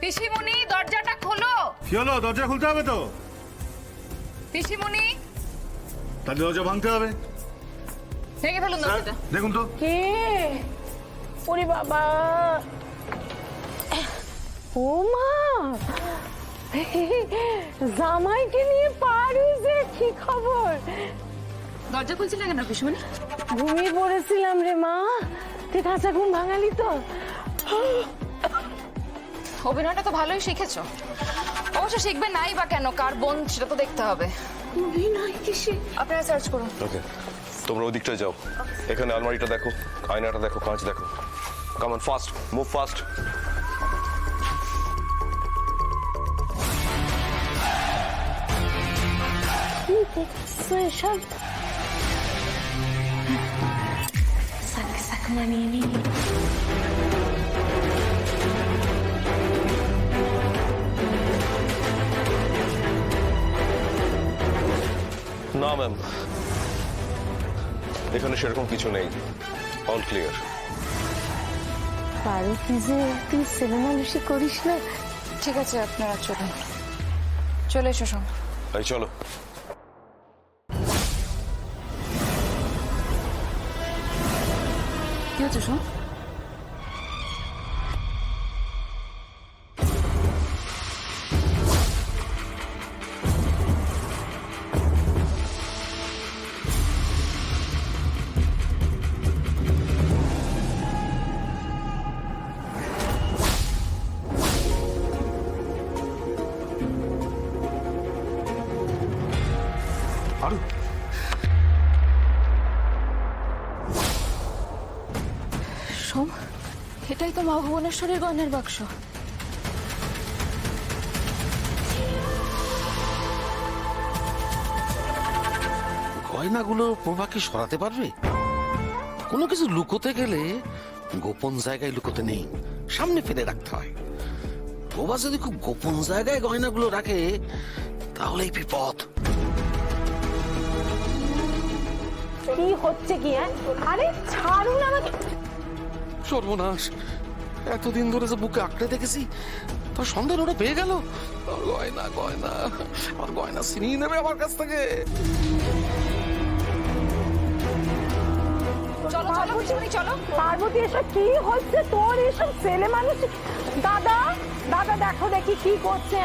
পিসিমণি দরজাটা খোলো। কি হলো? দরজা খুলতে হবে তো। পিসিমণি তাহলে দরজা ভাঙতে হবে। ভেঙে ফেলুন দরজাটা। দেখুন তো কে? ওরে বাবা, ও মা, জামাইকে নিয়ে পারিসে, কি খবর? দরজা খুলছিলেন কেন পিসিমণি? ঘুমিয়ে পড়েছিলাম রে মা, তুই কাঁচা ঘুম ভাঙালি তো? অভিনয়টা তো ভালোই শিখেছো। অবশ্য শিখবে নাই বা কেন, কার বোন সেটা তো দেখতে হবে। অভিনয় কিসে? আপনারা সার্চ করুন। ওকে, তোমরা ওদিকটায় যাও। এখানে আলমারিটা দেখো, আয়নাটা দেখো, কাঁচ দেখো। Come on, fast move, fast. কি দেখছো এসব? সাক সাক মানিয়ে নি। না ম্যাম, এখানে সেরকম কিছু নেই, অল ক্লিয়ার। পারো কি যে তুই ছেলে মানুষই করিস না? ঠিক আছে, আপনারা চলুন, চলে এসো সব। এই চলো। কি হচ্ছে শোন? আরো সোম, এটাই তো মা ভুবনেশ্বরীর গয়নার বাক্স। গয়নাগুলো প্রভা কি সরাতে পারবে? কোনো কিছু লুকোতে গেলে গোপন জায়গায় লুকোতে নেই, সামনে ফেলে রাখতে হয়। প্রভা যদি খুব গোপন জায়গায় গয়নাগুলো রাখে তাহলেই বিপদ। কি হচ্ছে কি? আরে ছাড়ুন আমাকে। সর্বনাশ, এতদিন ধরে যে বুকে আঁকড়ে দেখেছি তার সন্ধান ওরা পেয়ে গেল। আর গয়না গয়না আর গয়না ছিনিয়ে নেবে আমার কাছ থেকে। চলো চলো পিসিমণি, চলো। পার্বতী, এসব কি হচ্ছে তোর? এসব ছেলে মানুষ। দাদা দাদা, দেখো দেখি কি করছে।